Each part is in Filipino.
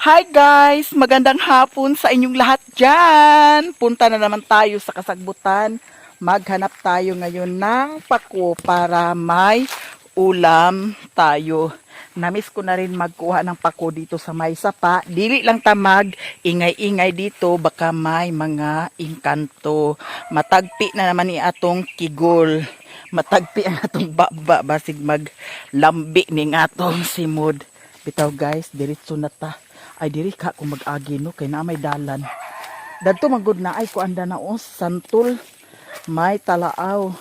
Hi guys! Magandang hapon sa inyong lahat dyan! Punta na naman tayo sa kasagbutan. Maghanap tayo ngayon ng pako para may ulam tayo. Namiss ko na rin magkuha ng pako dito sa may sapa. Dili lang tamag, ingay-ingay dito, baka may mga inkanto. Matagpi na naman ni atong kigol. Matagpi ang atong baba, basig maglambi ni atong simod. Bitaw guys, diretso na ta. Ay diri ka kung mag-agi no kay na may dalan. Dadto magud na ay kuanda na os santol may talaaw.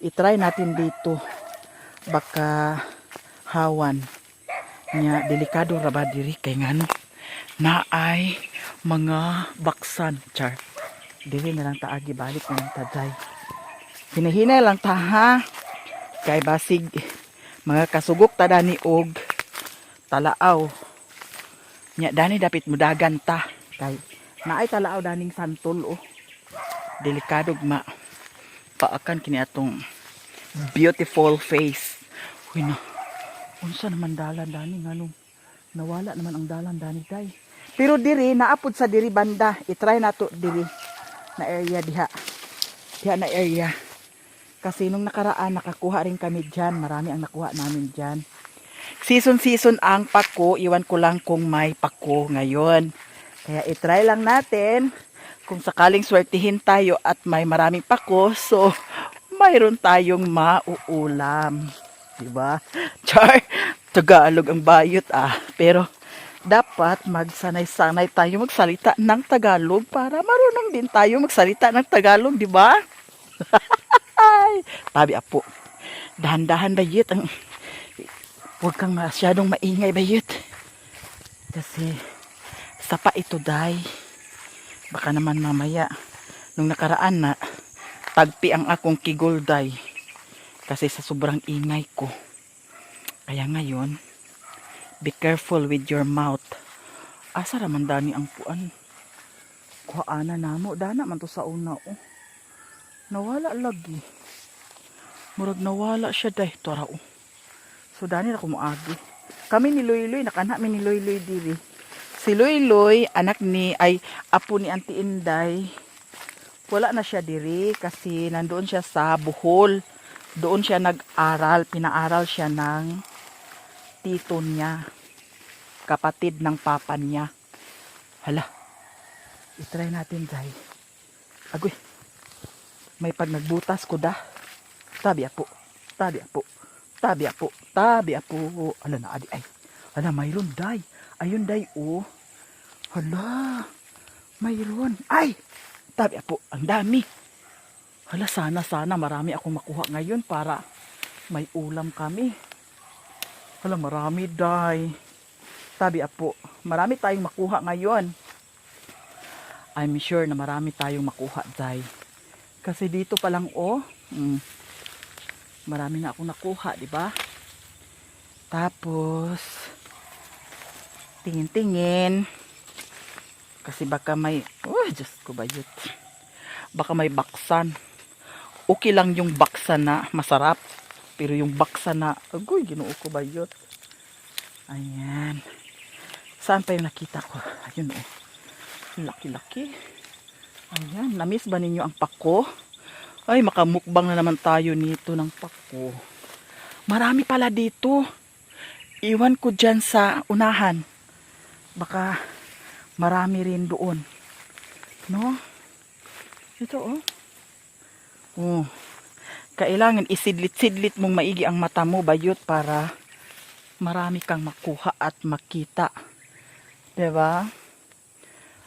I-try natin dito. Baka hawan. Nya delikado ra ba diri kay ngano na ay mga baksan char. Diri na lang taagi balik na lang taday. Hinahinay lang ta ha. Kay basig mga kasugok ta dani og talaaw. Nya dani dapit mudagan ta kay naay talaaw daning santol oh. Delikado ma paakan kini atong beautiful face. Huy na. Unsa naman dalan dani nganong nawala naman ang dalan dani day. Pero diri naapod sa diri banda. I-try nato diri na area diha. Diha na area. Kasi nung nakaraan nakakuha rin kami diyan. Marami ang nakuha namin diyan. Season ang pako, iwan ko lang kung may pako ngayon. Kaya i-try lang natin kung sakaling swertihin tayo at may maraming pako, so mayroon tayong mauulam. Diba? Char, Tagalog ang bayot Pero dapat magsanay-sanay tayo magsalita ng Tagalog para marunong din tayo magsalita ng Tagalog, diba? Ay, tabi apo. Dahan-dahan bayot ang huwag kang masyadong maingay bayot. Kasi sapa ito day. Baka naman mamaya nung nakaraan na tagpi ang akong kigol day. Kasi sa sobrang ingay ko. Kaya ngayon, be careful with your mouth. Asa raman dani ang puan. Kuhaana namo. Dana man to sa una oh. Nawala lagi. Murag nawala siya day. Tora oh. So dani na kumuagi. Kami ni Loy-Loy, nakana mi ni Loy-Loy diri. Si Loy-Loy, anak ni, ay apo ni Auntie Inday. Wala na siya diri kasi nandoon siya sa Bohol. Doon siya nag-aral, pinaaral siya ng tito niya. Kapatid ng papa niya. Hala, itry natin dahil. Agoy, may pag nagbutas ko da. Tabi apo, tabi apo. Tabi apo, tabi apo. Ala na adi ay. Ala mayroon day. Ayun day oh. Hala, mayroon. Ay, tabi apo, ang dami. Hala sana marami akong makuha ngayon para may ulam kami. Hala marami day. Tabi apo, marami tayong makuha ngayon. I'm sure na marami tayong makuha day. Kasi dito pa lang oh. Marami na akong nakuha, di ba? Tapos tingin-tingin kasi baka may Diyos ko bayot. Baka may baksan. Okay lang yung baksan na masarap, pero yung baksan na agoy, Ginoo ko bayot. Ayan. Saan pa yung nakita ko? Ayun oh. Laki-laki. Ayan, na-miss ba ninyo ang pako? Ay, makamukbang na naman tayo nito ng pako. Marami pala dito. Iwan ko dyan sa unahan. Baka marami rin doon. No? Ito oh. Oh. Kailangan isidlit-sidlit mong maigi ang mata mo bayot para marami kang makuha at makita. Diba?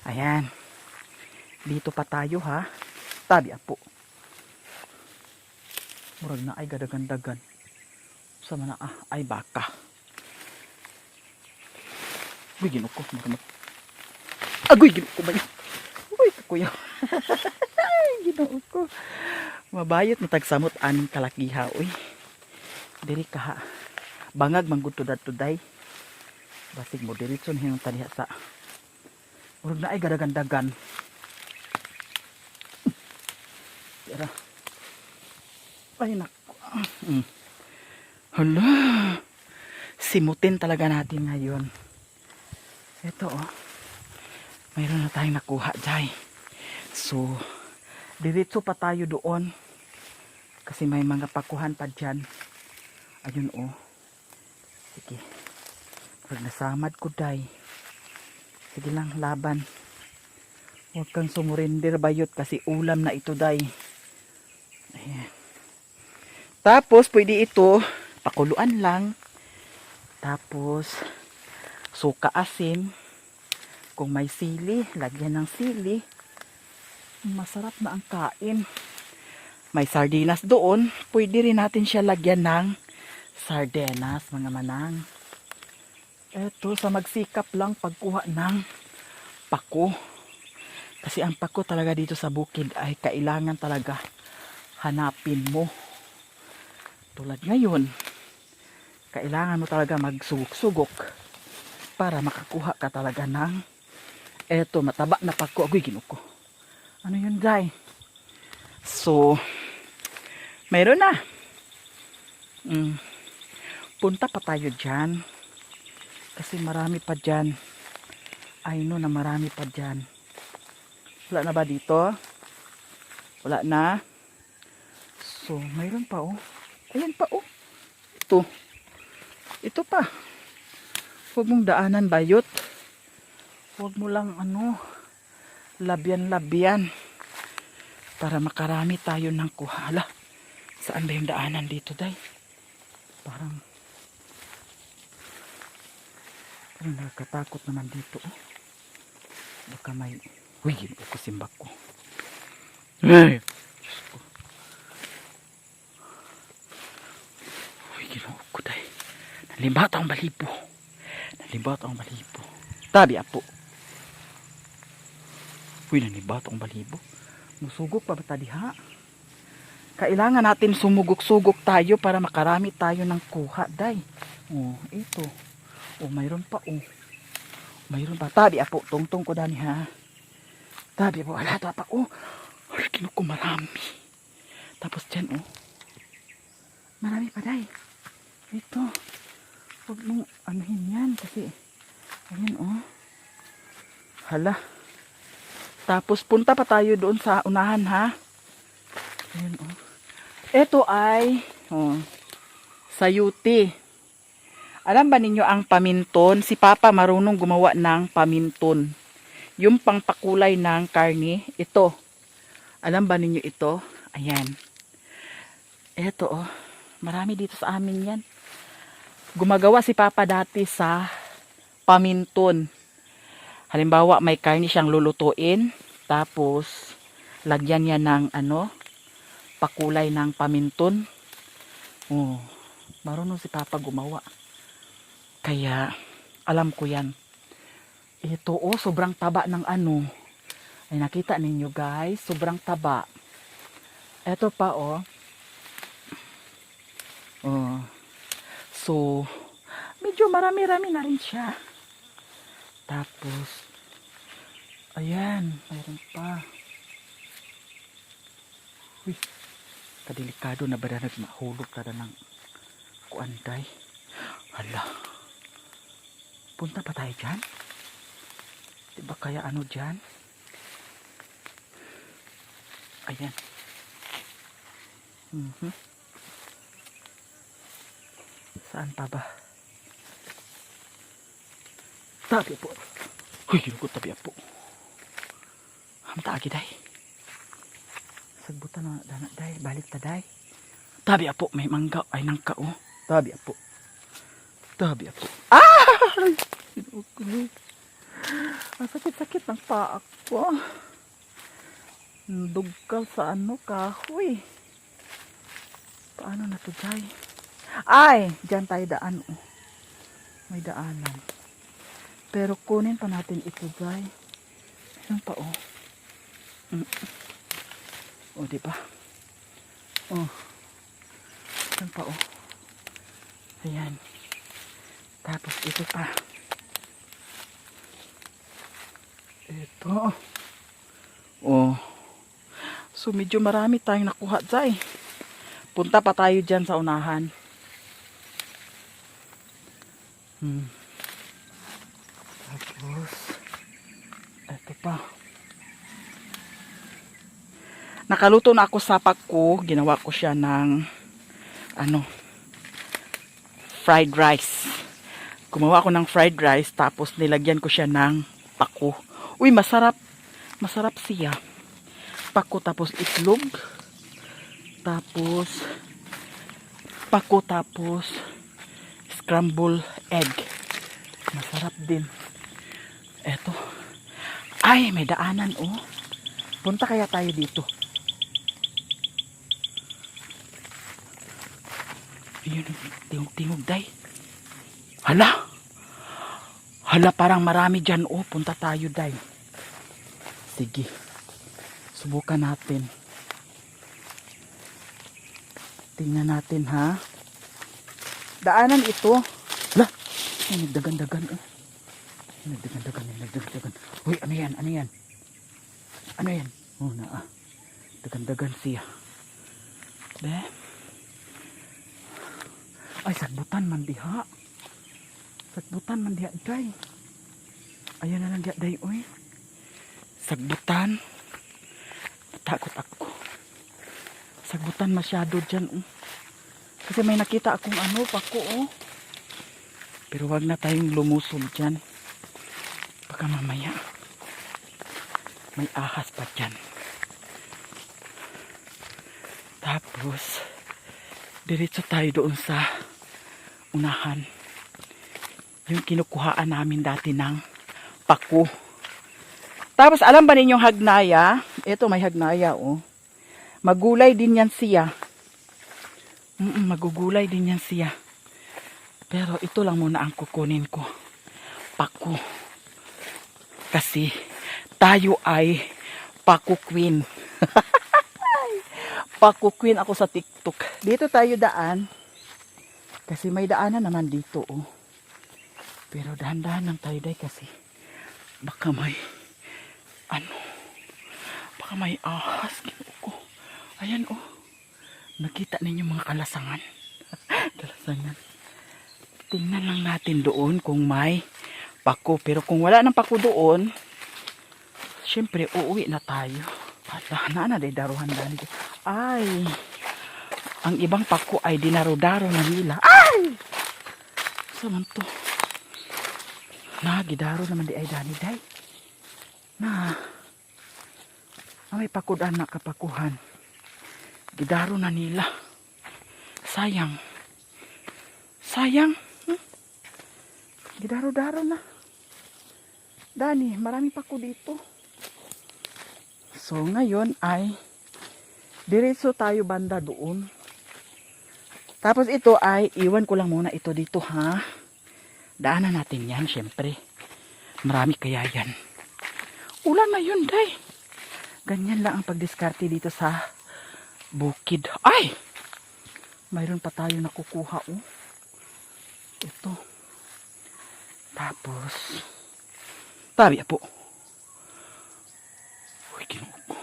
Ayan. Dito pa tayo ha. Tabi apo. Murag na ay gadagan-dagan. Sama na ay baka. Uy, Ginoo ko. Agoy, Ginoo ko ba yun? Uy, kuya. Ginoo ko. Mabayot matagsamot aning kalakiha. Uy. Diri ka ha. Bangag manggod tudad-tuday. Basig mo diritson hinong taniha sa. Murag na ay gadagan-dagan. Tira. Ay naku. Hala. Simutin talaga natin ngayon. Ito oh. Mayroon na tayong nakuha, Jai. So, diretso pa tayo doon. Kasi may mga pakuhan pa dyan. Ayun oh. Sige. Pag nasamad ko, Day. Sige lang, laban. Huwag kang sumurinder, bayot. Kasi ulam na ito, Day. Ayan. Tapos, pwede ito, pakuluan lang. Tapos, suka asin. Kung may sili, lagyan ng sili. Masarap na ang kain. May sardinas doon. Pwede rin natin siya lagyan ng sardenas, mga manang. Eto, sa magsikap lang pagkuha ng pako. Kasi ang pako talaga dito sa bukid ay kailangan talaga hanapin mo. Tulad ngayon, kailangan mo talaga magsugok-sugok para makakuha ka talaga ng eto, mataba na pako. Agoy, ginuko. Ano yun, Jai? So, mayroon na. Punta pa tayo dyan. Kasi marami pa dyan. I know na marami pa dyan. Wala na ba dito? Wala na. So, mayroon pa oh. Ayan pa oh. Ito. Ito pa. Huwag mong daanan, bayot. Huwag mo lang labyan-labyan. Para makarami tayo ng kuhala. Saan ba yung daanan dito, Day? Parang nakakatakot naman dito. Oh. Baka may... Uy, ginoo ko simbak ko. Ay! Diyos ko. Uy, ginoo ko, Day. Nalimbat ang balibo. Tabi, apo. Uy, nalimbat ang balibo. Musugok pa ba tadi ha? Kailangan natin sumugok-sugok tayo para makarami tayo ng kuha, Day. Oh, ito. Oh, mayroon pa oh. Mayroon pa. Tabi apo, tungtong ko dani ha. Tabi po, ala pa oh. Ay, kinuko marami. Tapos dyan oh. Marami pa, Day. Ito. Huwag mong anuhin yan kasi ayan oh. Hala. Tapos punta pa tayo doon sa unahan ha. Ayan oh. Ito ay sayuti. Alam ba ninyo ang paminton? Si Papa marunong gumawa ng paminton. Yung pangpakulay ng karne. Ito. Alam ba ninyo ito? Ayan. Ito oh. Marami dito sa amin yan. Gumagawa si Papa dati sa paminton. Halimbawa, may karne siyang lulutuin. Tapos, lagyan niya ng pakulay ng paminton. Oh, marunong si Papa gumawa. Kaya, alam ko yan. Ito, oh, sobrang taba ng Ay, nakita ninyo guys, sobrang taba. Ito pa, oh. Oh. So, medyo marami-rami na rin siya. Tapos, ayan, mayroon pa. Uy, kadelikado na ba na nagmahulog ka na ng kuanday? Hala. Punta pa tayo dyan? Diba kaya dyan? Ayan. Saan pa ba? Tabi po. Uy, yun ko tabi po. Hamta agi day. Sagbutan na dana day. Balik ta day. Tabi po. May mangga. Ay nangka oh. Tabi po. Ah! Ang sakit-sakit ng paa ko. Dugkal sa kahoy. Paano na to day? Ay! Diyan tayo daan oh. May daanan. Pero kunin pa natin ito, guys. Ayan pa, oh. Oh, diba? Oh. Ayan pa, oh. Ayan. Tapos ito pa. Ito. Oh. So, medyo marami tayong nakuha, guys. Punta pa tayo dyan sa unahan. Tapos, pa. Nakaluto na ako sa pako. Ginawa ko siya ng fried rice. Gumawa ako ng fried rice tapos nilagyan ko siya ng pako. Uy, masarap. Masarap siya. Pako tapos itlog. Tapos pako tapos scramble egg. Masarap din. Eto. Ay, may daanan oh. Punta kaya tayo dito. Yun, tingog-tingog day. Hala! Hala, parang marami dyan. Oh, punta tayo day. Sige. Subukan natin. Tingnan natin ha. Daanan ito. Hala! Ay, nagdagan-dagan oh. Nagdagan. Uy, ano yan? Ano yan? Ano yan? Oh, na ah. Dagan-dagan siya. Be? Ay, sagbutan man diha. Sagbutan man diha, day. Ayan na lang diha, day, uy. Sagbutan. Takot ako. Sagbutan masyado dyan, oh. Kasi may nakita akong pako, oh. Pero wag na tayong lumusol dyan. Baka mamaya may ahas pa dyan. Tapos diretso tayo doon sa unahan. Yung kinukuhaan namin dati ng pako. Tapos alam ba ninyong hagnaya? Ito may hagnaya oh. Magulay din yan siya. Magugulay din yan siya. Pero ito lang muna ang kukunin ko. Pako. Kasi tayo ay pako queen. Pako queen ako sa TikTok. Dito tayo daan. Kasi may daanan naman dito oh. Pero dahan-dahan lang tayo day kasi baka may baka may ahas ko. Ayan oh. Nakita ninyo mga kalasangan. Kalasangan. Tingnan lang natin doon kung may pako. Pero kung wala ng pako doon, syempre uuwi na tayo. Na day daruhan dali. Ay. Ang ibang pako ay dinaro-daro na nila. Ay! Saman to. Gidaro naman di ay dani day. May pakudan na kapakuhan. Gidaro na nila. Sayang. Sayang. Gidaro-daro na. Dani, marami pako dito. So, ngayon ay diretso tayo banda doon. Tapos ito ay, iwan ko lang muna ito dito ha. Daanan natin yan, syempre. Marami kaya yan. Ulan na yun, day. Ganyan lang ang pagdiskarte dito sa bukid. Ay! Mayroon pa tayo nakukuha, oh. Ito. Tapos, tabi po. Uy, kinuha ko.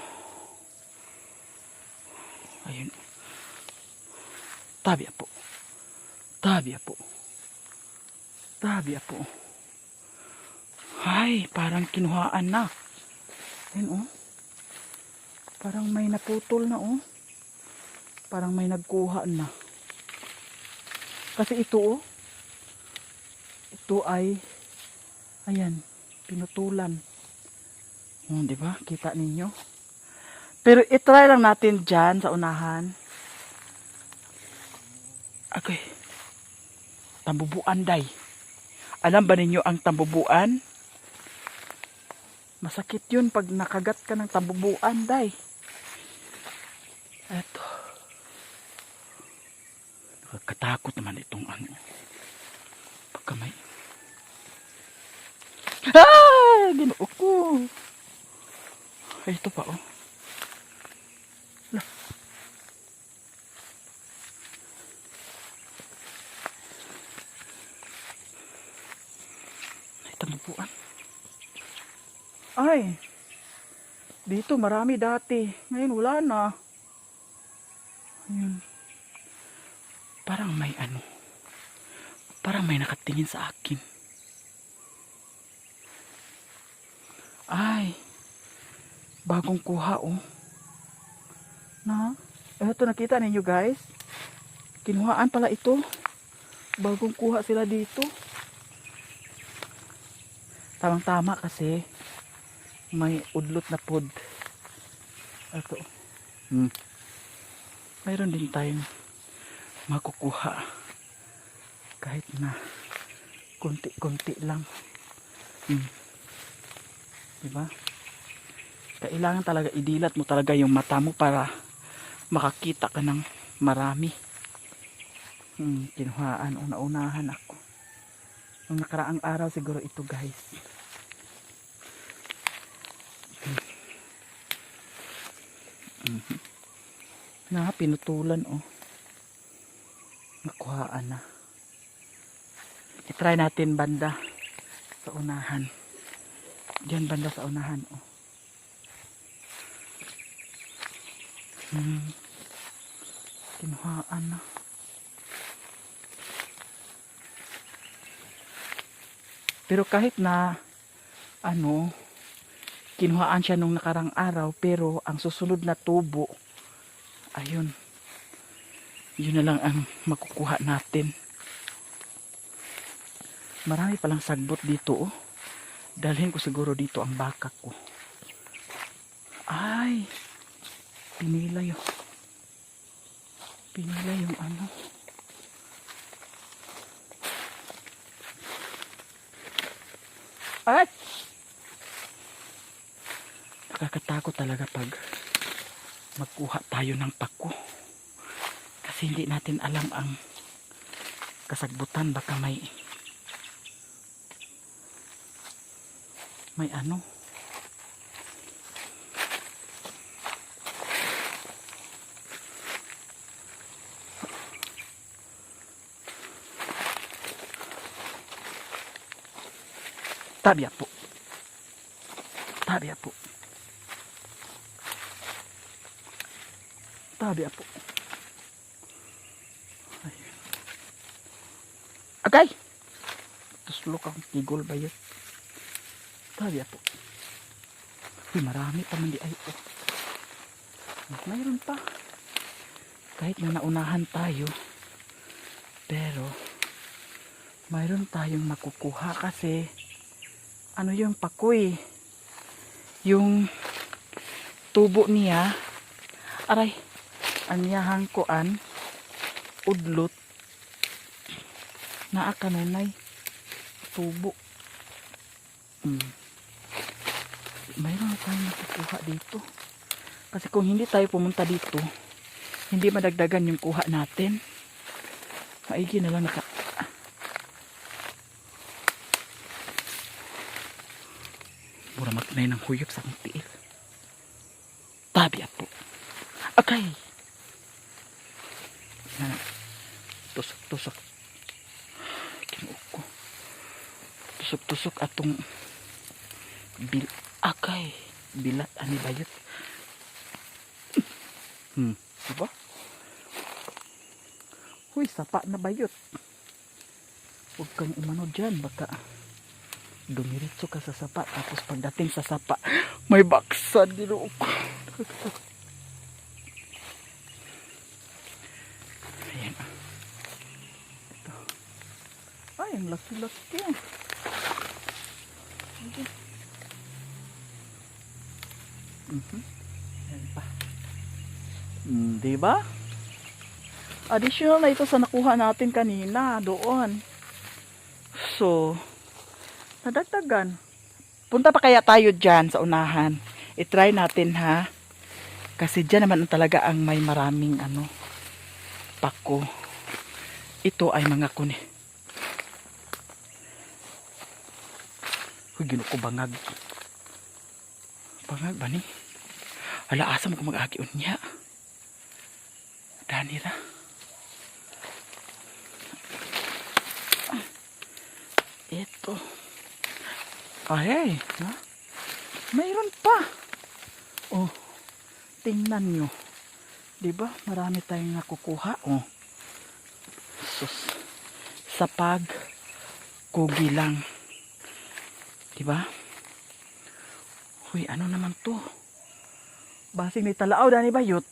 Ayun. Tabi po. Tabi po. Tabi po. Ay, parang kinuhaan na. Ayun, oh. Parang may naputol na, oh. Parang may nagkuha na. Kasi ito, oh. Ito ay, ayan, pinutulan. Oh, di ba? Kita ninyo. Pero itry lang natin dyan sa unahan. Okay. Tambubuan, day. Alam ba ninyo ang tambubuan? Masakit yun pag nakagat ka ng tambubuan, day. Eto. Nakakatakot naman itong pagka may... Ah! Ginoo ko. Ay, ito pa, oh. Lah. Ay, tambubuan. Ay, dito marami dati. Ngayon wala na. Ayun. Parang may parang may nakatingin sa akin. Ay, Bagong kuha, oh. Na? Ito, nakita ninyo, guys. Kinuhaan pala ito. Bagong kuha sila dito. Tamang-tama kasi may udlot na pod. Ito. Mayroon din tayong makukuha. Kahit na konti-konti lang. Diba? Kailangan talaga idilat mo talaga yung mata mo para makakita ka ng marami. Kinuhaan. Una-unahan ako. Nung nakaraang araw siguro ito, guys. Pinutulan, oh. Nakuhaan na. I-try natin banda sa unahan. Diyan banda sa unahan, oh. Kinuhaan na. Pero kahit na kinuhaan siya nung nakarang araw, pero ang susunod na tubo, ayun, yun na lang ang makukuha natin. Marami palang sagbot dito, oh. Dalhin ko siguro dito ang baka ko. Ay, pinila yung ano. Ay! Nakakatakot talaga pag magkuha tayo ng pako. Kasi hindi natin alam ang kasagbutan. Baka may ano. Tabia po. Tabia po. Tabia po. Ay. Agay! Tuslok ang tigol ba yun? Tabia po. Uy, marami pa man di ay po. Mayroon pa. Kahit na naunahan tayo, pero mayroon tayong makukuha kasi ano yung pakoy, yung tubo niya, aray, anyahang kuan, udlot, naa kanunay, tubo. Mayroon tayong makukuha dito. Kasi kung hindi tayo pumunta dito, hindi madagdagan yung kuha natin. Maigi na lang mura magnay ng huyop sa akong tiil. Tabi po. Okay. Tusok-tusok. Kinuok ko. Tusok-tusok atong akay. Bilat ani bayot. Diba? Huy, sapa na bayot. Huwag kang umano dyan. Baka dumiritso ka sa sapa. Tapos pagdating sa sapa, may baksa dito. Ayan. Ito. Ay, ang laki-laki. Okay. Ayan pa. Diba? Additional na ito sa nakuha natin kanina doon. So, nadagdagan. Punta pa kaya tayo dyan sa unahan. I-try natin, ha. Kasi dyan naman talaga ang may maraming pako. Ito ay mga kuni. Huy, ginuko bangag. Bangag ba ni? Hala, asa mo kung mag-agion niya. Danira. Ito. Ay, ha? Mayroon pa. Oh, tingnan nyo. Diba? Marami tayong nakukuha. Oh. Sus. Sa pag-kugi lang. Diba? Huy, ano naman to? Basing ni talaaw dani bayot.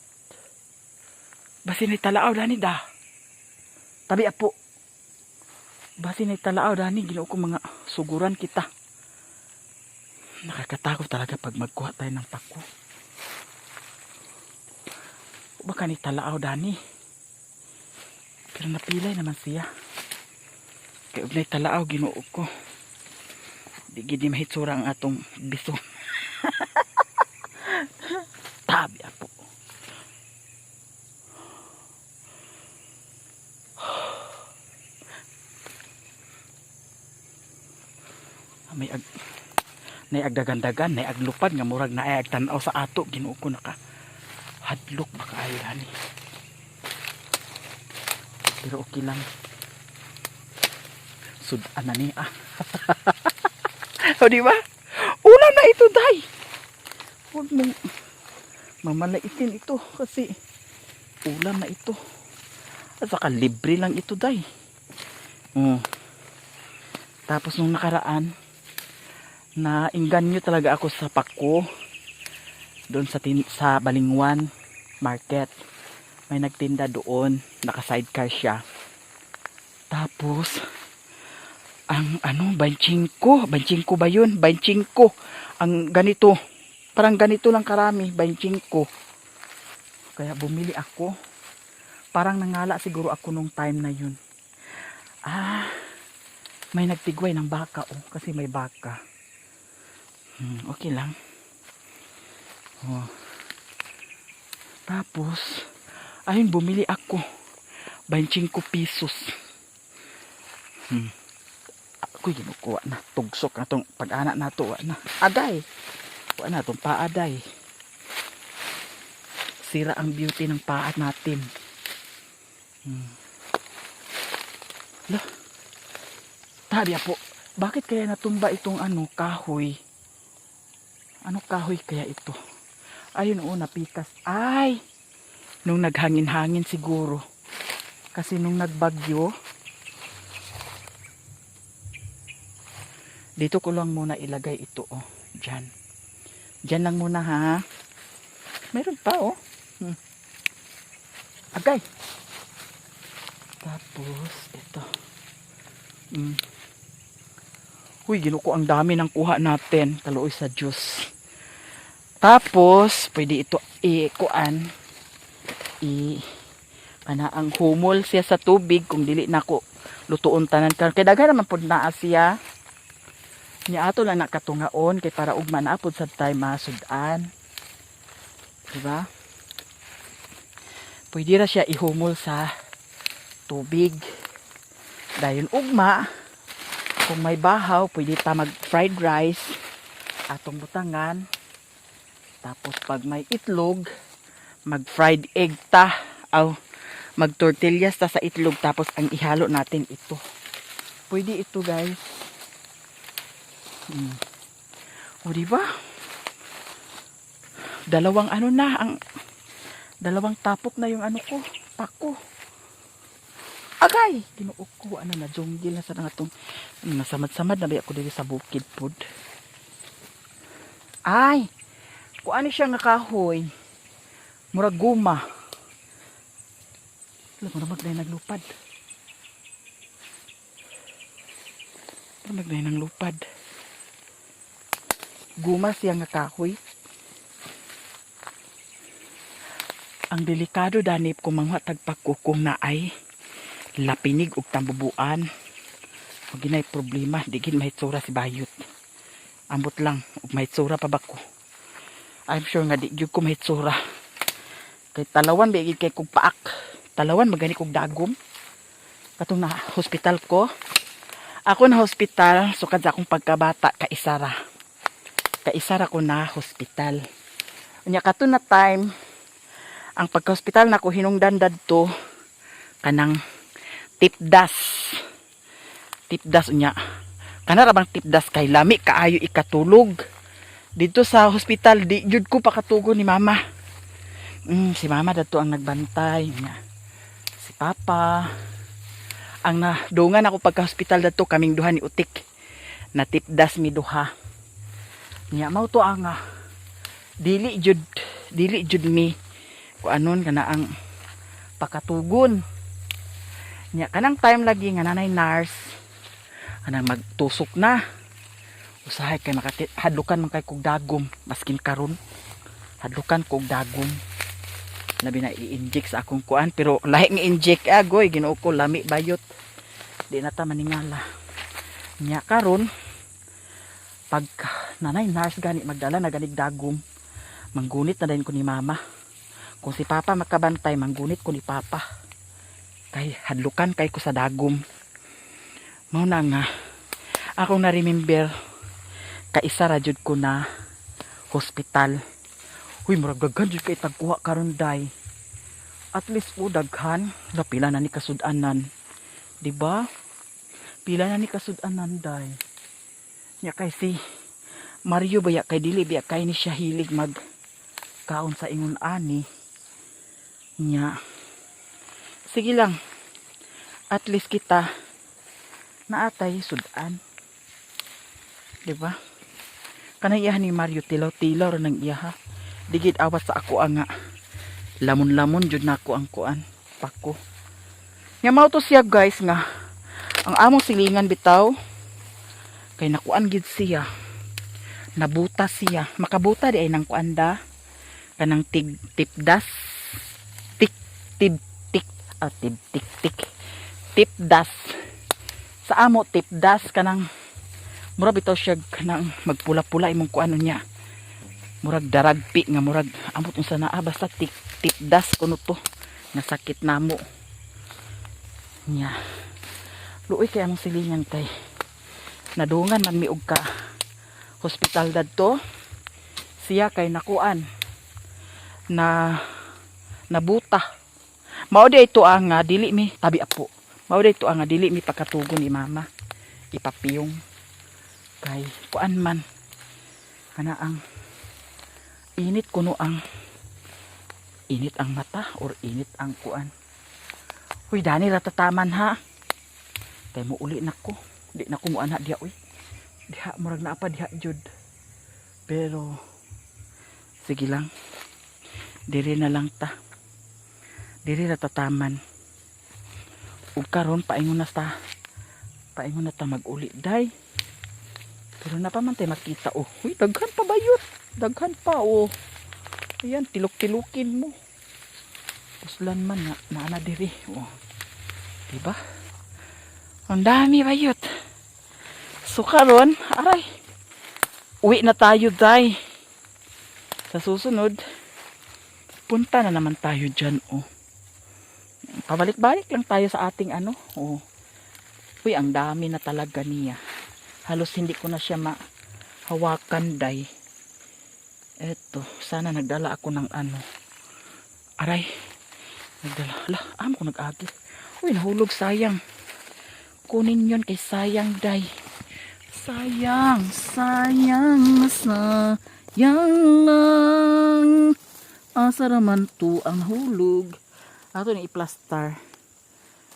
Basing ni talaaw dani da. Tabi apo. Basing ni talaaw dani ginoo ko mga suguran kita. Nakakatakot talaga pag magkuha tayo ng pako. Baka ni talaaw dani. Pero napilay naman siya. Kaya ugnay talaaw ginoo ko. Di gidi mahitsura ang atong biso. Tabi apo. May agdagandagan, may aglupad nga murag na ay agtanaw sa ato, ginoo ko naka hadlok baka ayo ani. Pero okay lang. Sudan na ni ah. O di ba? Ulan na ito, day. Huwag mong mamalaitin ito kasi ulan na ito. At saka libre lang ito, day. Tapos nung nakaraan, nainganyo talaga ako sa pako doon sa Balingwan Market. May nagtinda doon, naka-sidecar siya. Tapos ang banchingko ba yun? Banchingko. Ang ganito, parang ganito lang karami, banchingko. Kaya bumili ako. Parang nangala siguro ako nung time na yun. May nagtigway ng baka kasi may baka. Okay lang. Tapos ayun, bumili ako 25 pesos. Ako ginukuha na tugsok na tong pag-anak na to na. Aday. Wa na tong paaday. Sira ang beauty ng paa natin. Lah. Tabi po. Bakit kaya natumba itong kahoy? Ano kahoy kaya ito? Ayun napikas. Ay! Nung naghangin-hangin siguro. Kasi nung nagbagyo, dito ko lang muna ilagay ito Diyan. Diyan lang muna ha. Meron pa Agay! Tapos ito. Huy, ginuko ang dami ng kuha natin. Kaluoy sa Diyos. Tapos, pwede ito ang humol siya sa tubig kung dili na ko lutuon tanan ka. Kaya daghan naman po naa siya. Niya ato lang nakatungaon kay para ugma na apod sa tayo masudan. Diba? Pwede ra siya ihumol sa tubig. Dayon ugma, kung may bahaw, pwede ta mag fried rice atong butangan. Tapos pag may itlog, mag fried egg ta mag tortillas ta sa itlog, tapos ang ihalo natin ito. Pwede ito, guys. O diba? Dalawang dalawang tapok na yung ko, pako. Agay! Ginuuko, na jungle na sa natong nasamad-samad na ba ako dito sa bukid pod. Ay! Kung siya nga kahoy, murag guma. Alam mo naman na naglupad. Naglupad. Guma siya nga kahoy. Ang delikado danip kung manghatag pako kung naay lapinig ug tambubuan. Ug ginay problema, di gid mahitsura si bayot. Ambot lang ug mahitsura pa ba ko. I'm sure nga di gyud ko mahitsura. Kay talawan ba kay kog paak. Talawan magani kog dagom. Katong na hospital ko. Ako na hospital sukad sa akong pagkabata kaisara. Kaisara ko na hospital. Unya kato na time ang pagka-hospital nako hinungdan dadto kanang tipdas. Tipdas unya. Kana ra bang tipdas kay lami kaayo ikatulog. Dito sa hospital, di jud ko pakatugo ni mama. Si mama dato ang nagbantay. Si papa. Ang nadungan ako pagka-hospital dato, kaming duha ni utik. Natipdas mi duha. Niya, mao to ang dili jud dili jud mi kuanon kana ang pakatugon. Nya kanang time lagi nga nanay nurse anang magtusok na. Usahay kay hadlukan man kay kog dagom maskin karon. Hadlukan kog dagom. Labi na i-inject sa akong kuan pero lahi nga inject agoy Ginoo ko lami bayot. Di na ta maningala. Nya karon pag nanay nurse gani magdala na ganig dagom manggunit na din ko ni mama. Kung si papa makabantay manggunit ko ni papa. Kay hadlukan kay ko sa dagom. Mao na nga akong na-remember kaisa ra jud ko na hospital. Huy murag daghan jud kay tagkuha karon day. At least po daghan la pila na ni kasud-anan. Di ba? Pila na ni kasud-anan day. Nya kay si Mario baya kay dili biya kay ni siya hilig mag kaon sa ingon ani. Nya sige lang. At least kita naatay sudan. Di ba? Kanang iyahan ni Mario tilaw-tilaw ra nang iyaha. Digid awat sa ako nga lamon-lamon jud nako ang kuan pako. Nya mao to siya guys nga ang among silingan bitaw kay nakuan gid siya. Nabuta siya. Makabuta di ay nang kuanda kanang tipdas tipdas sa amo tipdas kanang murag bitaw siya kanang magpula-pula imong kuano niya. Murag daragpi nga murag amot unsa naa basta tipdas kuno to nga sakit namo nya. Luoy kay among silingan kay nadungan man miog ka hospital dadto siya kay nakuan na nabuta. Mao di ito ang dili mi tabi apo. Mao di ito ang dili mi pakatugon ni mama ipapiyong kay kuan man kana ang init kuno ang init ang mata or init ang kuan. Huy dani ratataman ha. Kay mo uli nako. Di na ko mo ana diha uy. Diha murag na pa diha jud. Pero sige lang. Diri na lang ta. Diri ratataman. Ug karon paingon na ta. Paingon na ta mag-uli day. Pero napamantay makita oh. Huy daghan pa bayot. Daghan pa oh. Ayan, tilok-tilukin mo. Puslan man na naana diri. Oh. Diba? Ang dami bayot. So karon, aray. Uwi na tayo day. Sa susunod, punta na naman tayo dyan oh. Pabalik-balik lang tayo sa ating ano. Oh. Uy, ang dami na talaga niya. Halos hindi ko na siya mahawakan day. Eto, sana nagdala ako ng ano. Aray. Nagdala. Hala, amo ko nag-agi. Uy, nahulog, sayang. Kunin yun kay sayang, day. Sayang, sayang, sayang lang. Asa naman to ang hulog. Ato na i-plaster.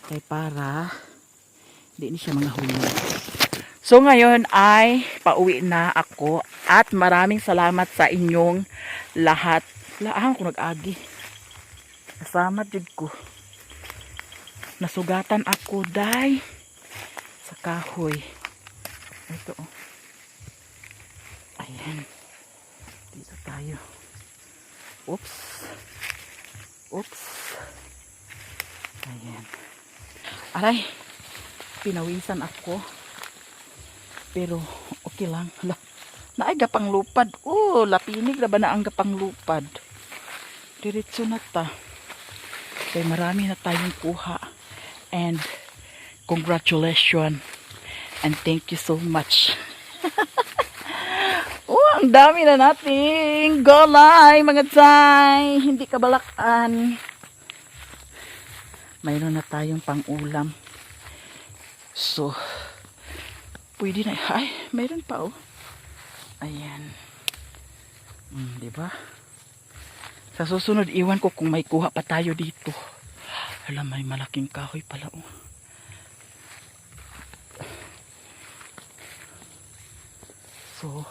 Kay para di ni siya mga hulog. So ngayon ay pauwi na ako at maraming salamat sa inyong lahat. Laang ko nag-agi. Salamat jud ko. Nasugatan ako day sa kahoy. Ito oh. Ayan. Dito tayo. Oops. Oops. Ayan. Aray. Pinawisan ako. Pero okay lang. Naay gapang lupad. Oh, lapinig na ba na ang gapang lupad? Diretso na ta. Kaya marami na tayong kuha. And congratulations. And thank you so much. Oh, ang dami na nating gulay, mga tsay. Hindi kabalakan. Mayroon na tayong pang-ulam. So, pwede na. Ay, mayroon pa oh. Ayan. Diba? Sa susunod, iwan ko kung may kuha pa tayo dito. Alam, may malaking kahoy pala oh. So,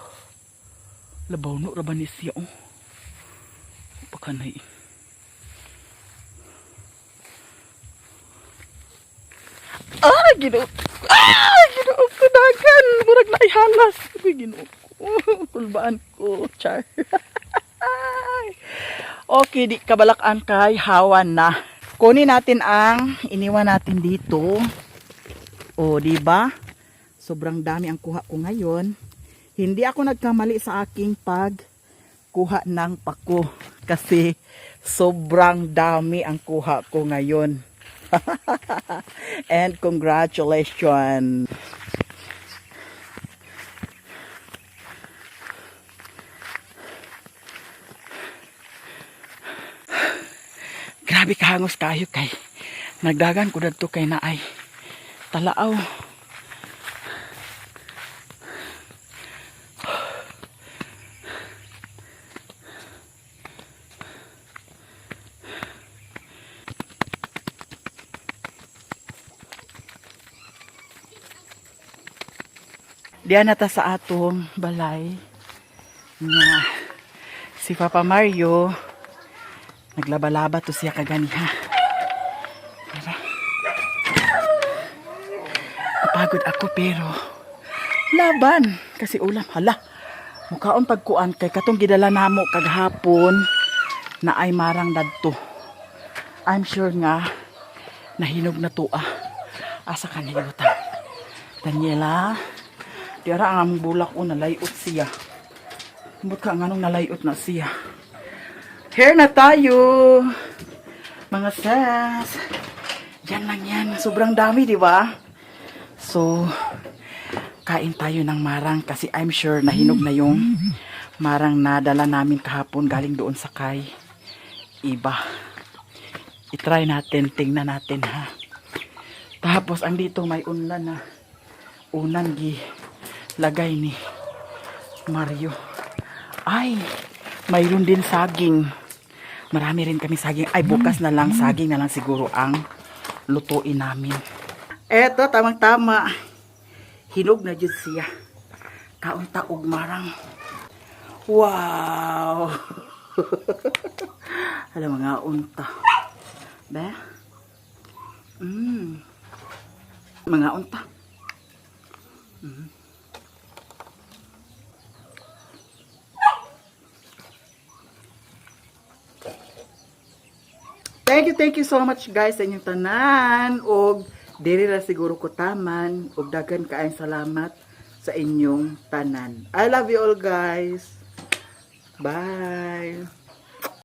labaw no raban ni siya oh. kanay. Ginoo. Ginoo ko dagan. Murag na ihalas. Uy, ginoo ko. Kulbaan ko. Char. Okay, di kabalakan kay hawan na. Kunin natin ang iniwan natin dito. O, di ba? Sobrang dami ang kuha ko ngayon. Hindi ako nagkamali sa aking pagkuha ng pako kasi sobrang dami ang kuha ko ngayon. And congratulations. Grabe kahangos kayo kay nagdagan ko dadto kay naay talaaw. Diyan na ta sa atong balay nga si Papa Mario naglaba-laba to siya kaganiha. Napagod ako pero laban kasi ulam. Hala, mukhaon pagkuan kay katong gidala namo kagahapon na ay marang dadto. I'm sure nga nahinog na to asa kaniyutan. Daniela, tira ang bulak o nalayot siya. But ka nga nung nalayot na siya. Here na tayo. Mga sis. Yan lang yan. Sobrang dami, di ba? So, kain tayo ng marang kasi I'm sure nahinog na yung marang na dala namin kahapon galing doon sa kay iba. I-try natin, tingnan natin ha. Tapos ang dito may unlan na unan gi lagay ni Mario. Ay, mayroon din saging. Marami rin kami saging. Ay, bukas na lang saging na lang siguro ang lutuin namin. Eto, tamang-tama. Hinog na dyan siya. Kaunta og marang. Wow! Alam mga unta. Ba? Mga unta. Thank you so much guys sa inyong tanan og diri ra siguro ko taman og daghan kaayong salamat sa inyong tanan. I love you all guys. Bye.